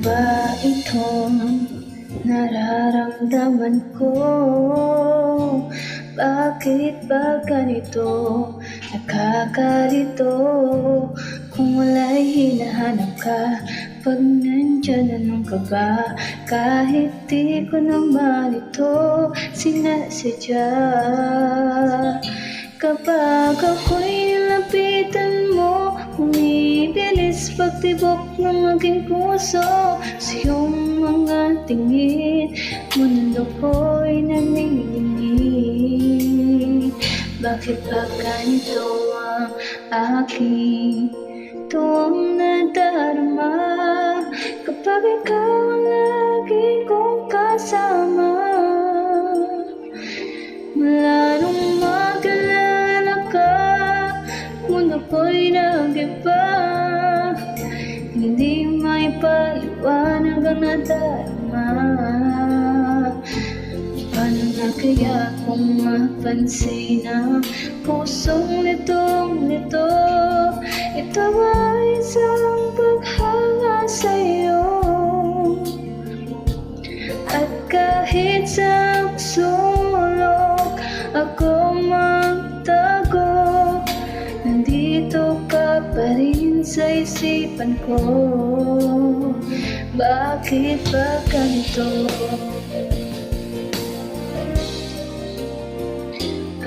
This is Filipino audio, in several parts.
ba itong nararamdaman ko? Bakit ba ganito? Nakakalito kung wala'y hinahanap ka. Pag nandyan, anong ka ba? Kahit di ko naman ito sinasadya. Kapag ako'y nilapitan mo, bumibilis pagtibok ng aking puso. Sa iyong mga tingin, mundo ko'y nanginginig. Bakit ba ganito ang aking tuwang nadarama? Kapag ikaw ang lagi kong kasama, mula nung magkalala ka, mundo ko'y nag-iba. Hindi may paliwanag ang nadarama. Paano na kaya kung mapansin ang pusong litong-lito? Ito ay isang paghanga sa'yo. At kahit sa sulok ako magtago, nandito ka pa rin sa isipan ko. Bakit ba ganito?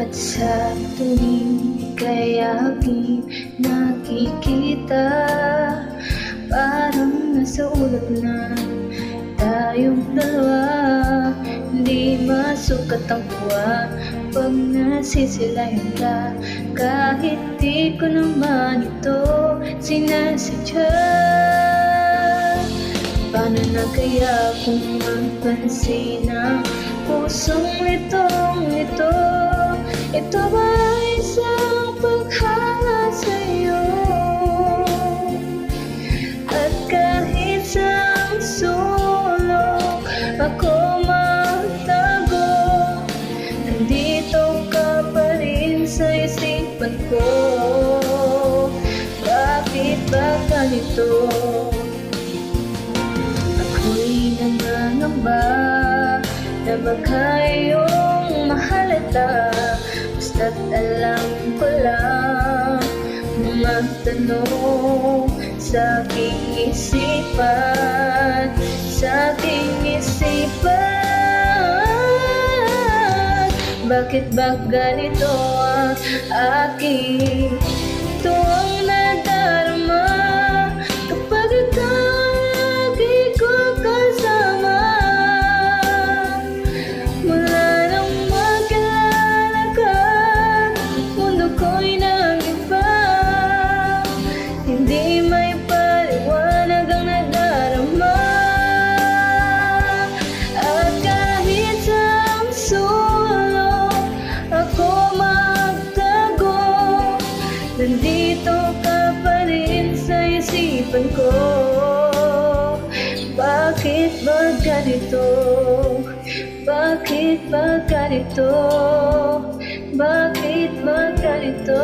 At sa tuwing ika'y aking nakikita, parang nasa ulap na tayong dalawa. Hindi masukat ang kuha pag nasisilayan ka. Kahit di ko naman ito sinasadya. Paano na kaya kung mapansin ang pusong itong-ito? Ito ba isang paghanga sa'yo? At kahit sa sulok ako magtago, nandito ka pa rin sa isipan ko. Bakit ba ganito? Ako'y nangangamba na baka iyong mahalata. Basta't alam ko lang mga tanong sa aking isipan, sa aking isipan. Bakit ba ganito ang aking tuwang nadarama? Kapag ikaw lagi ko kasama, mula nang magkalala ka, mundo ko'y nag-iba. Hindi may paliwanag ang nadarama. At kahit sa sulok ako magtago, nandito ka pa rin sa isipan ko. Bakit ba ganito? Bakit ba ganito? Bakit ba ganito?